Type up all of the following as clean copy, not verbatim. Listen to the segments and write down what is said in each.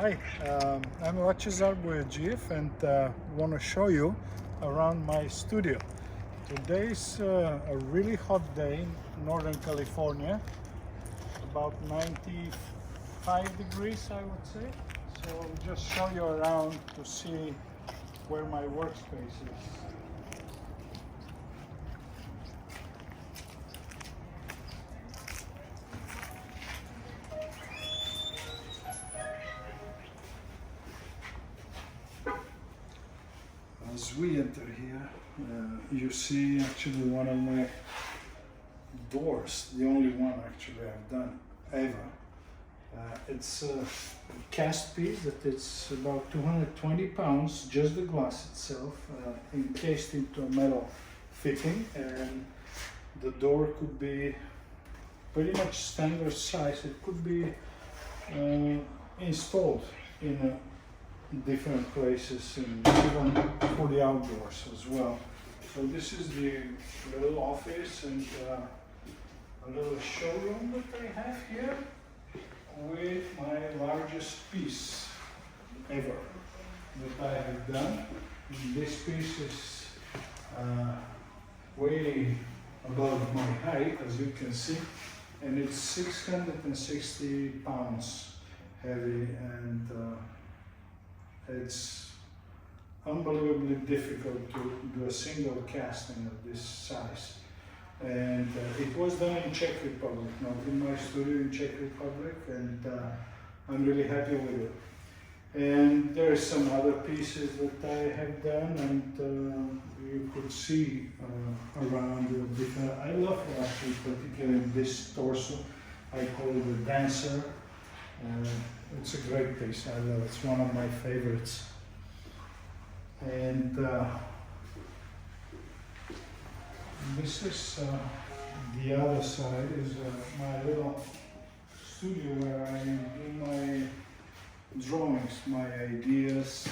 Hi, I'm Lachizar Boyajiv and want to show you around my studio. Today's a really hot day in Northern California, about 95 degrees I would say. So I'll just show you around to see where my workspace is. As we enter here, you see actually one of my doors, the only one actually I've done ever. It's a cast piece that it's about 220 pounds, just the glass itself, encased into a metal fitting, and the door could be pretty much standard size. It could be installed in different places and even for the outdoors as well. So this is the little office and a little showroom that I have here with my largest piece ever that I have done. And this piece is way above my height, as you can see, and it's 660 pounds heavy, and it's unbelievably difficult to do a single casting of this size. And it was done in Czech Republic, not in my studio in Czech Republic, and I'm really happy with it. And there are some other pieces that I have done, and you could see around the different. I love actually particularly this torso. I call it the dancer. It's a great piece. I love it. It's one of my favorites. And this is the other side is my little studio where I do my drawings, my ideas,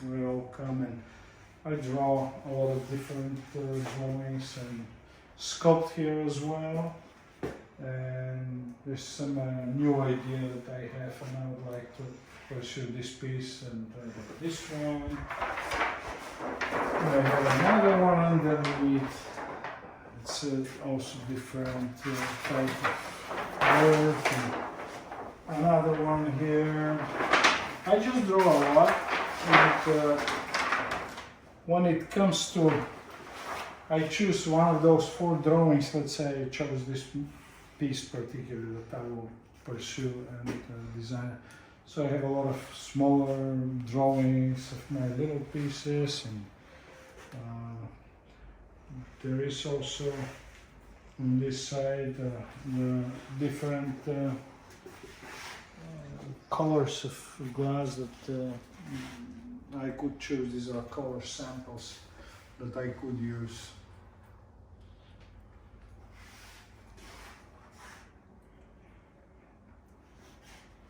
where they all come, and I draw a lot of different drawings and sculpt here as well. And there's some new idea that I have, and I would like to pursue this piece and this one. And I have another one underneath. It's also different type of work. And another one here. I just draw a lot, and when it comes to, I choose one of those 4 drawings. Let's say I chose this piece particularly that I will pursue and design. So I have a lot of smaller drawings of my little pieces, and there is also on this side the different colors of glass that I could choose. These are color samples that I could use.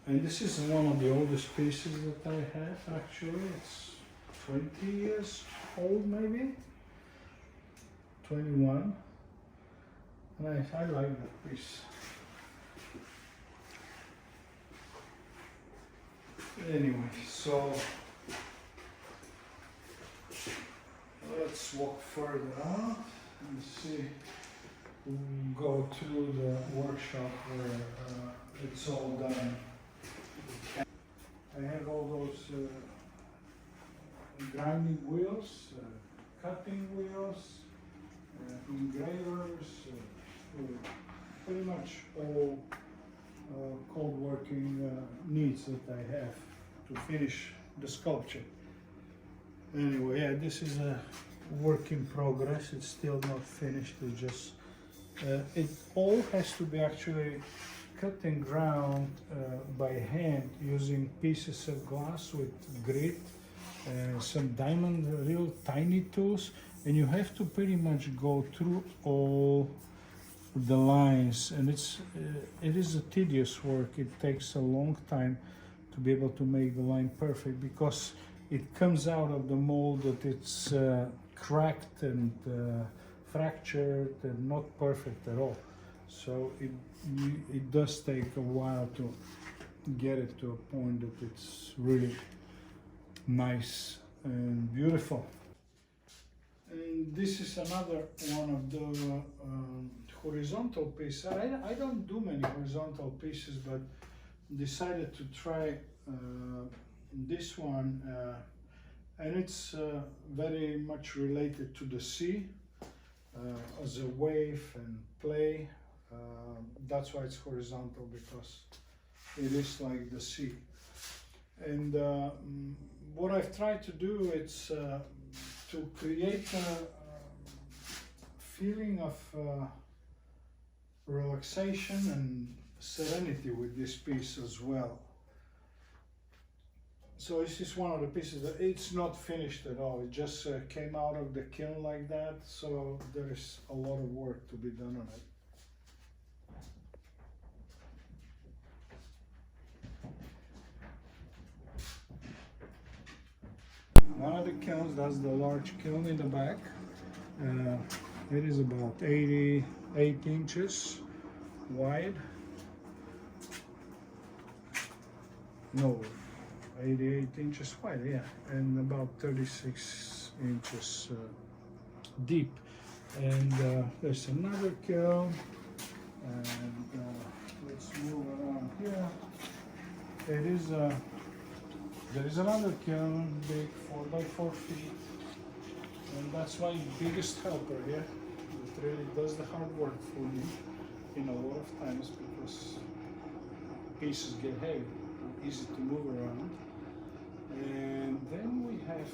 And this is one of the oldest pieces that I have actually. It's 20 years old maybe, 21. And I like that piece. Anyway, so let's walk further out and see. We'll go to the workshop where it's all done. I have all those grinding wheels, cutting wheels, engravers, pretty much all cold working needs that I have to finish the sculpture. Anyway, yeah, this is a work in progress. It's still not finished. It's just it all has to be actually cut and ground by hand using pieces of glass with grit, some diamond, real tiny tools, and you have to pretty much go through all the lines, and it is a tedious work. It takes a long time to be able to make the line perfect, because it comes out of the mold that it's cracked and fractured and not perfect at all. So it does take a while to get it to a point that it's really nice and beautiful. And this is another one of the horizontal pieces. I don't do many horizontal pieces, but decided to try this one, and it's very much related to the sea as a wave and play. That's why it's horizontal, because it is like the sea. And what I've tried to do is to create a feeling of relaxation and serenity with this piece as well. So this is one of the pieces that it's not finished at all. It just came out of the kiln like that, so there is a lot of work to be done on it. One of the kilns, that's the large kiln in the back. It is about 88 inches wide. No, 88 inches wide, yeah, and about 36 inches deep. And there's another kiln, and let's move around here. There is another kiln, big 4 by 4 feet, and that's my biggest helper here. It really does the hard work for me in a lot of times, because pieces get heavy, easy to move around. And then we have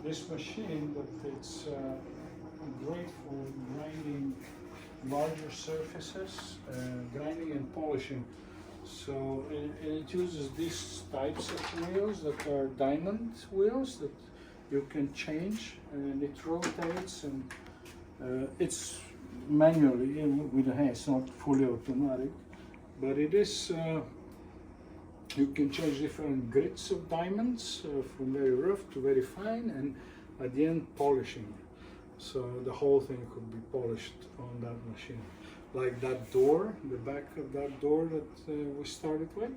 this machine that it's great for grinding larger surfaces, grinding and polishing. So it uses these types of wheels that are diamond wheels that you can change, and it rotates, and it's manually with a hand. It's not fully automatic, but it is. You can change different grits of diamonds from very rough to very fine, and at the end polishing. So the whole thing could be polished on that machine. Like that door, the back of that door that we started with,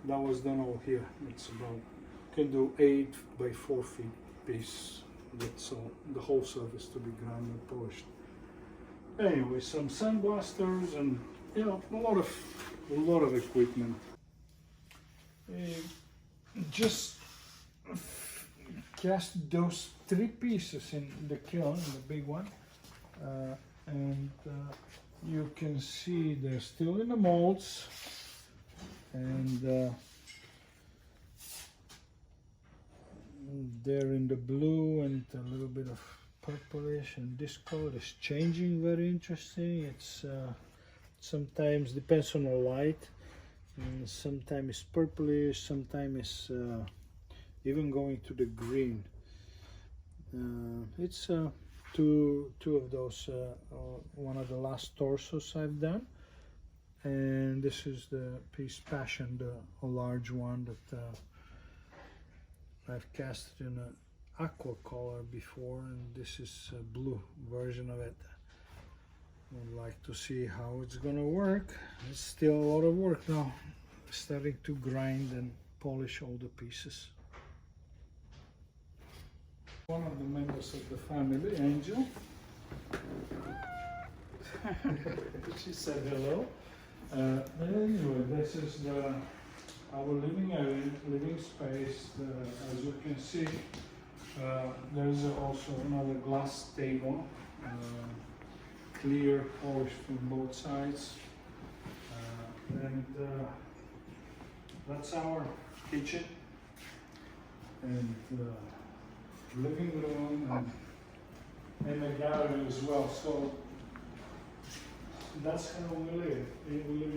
that was done all here. It's about, you can do 8 by 4 feet piece. That's all, the whole surface to be ground and polished. Anyway, some sandblasters and a lot of equipment. Just cast those 3 pieces in the kiln, the big one, and you can see they're still in the molds, and they're in the blue and a little bit of purplish, and this color is changing, very interesting. It's sometimes depends on the light, and sometimes it's purplish, sometimes it's even going to the green. It's two of those, one of the last torsos I've done, and this is the piece Passion, a large one that I've cast in an aqua color before, and this is a blue version of it. I'd like to see how it's gonna work. It's still a lot of work now, starting to grind and polish all the pieces. One of the members of the family, Angel, she said hello. Anyway, this is our living area, living space. As you can see, there is also another glass table, clear, polished from both sides, and that's our kitchen and living room and a gallery as well. So that's how we live. We live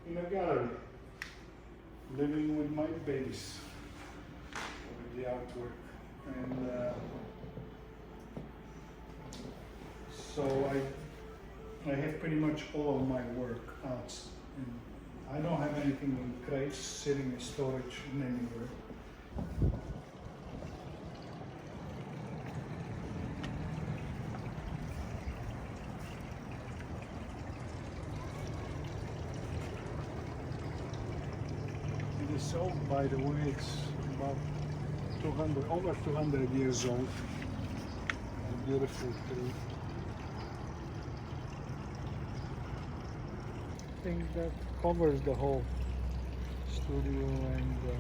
in a gallery, living with my babies, with the artwork, and so I have pretty much all of my work out. And I don't have anything in crates sitting in storage anywhere. oak, by the way, it's about 200, over 200 years old. A beautiful tree. I think that covers the whole studio and the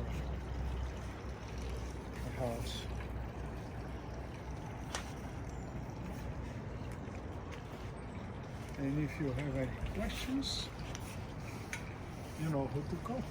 house. And if you have any questions, you know who to call.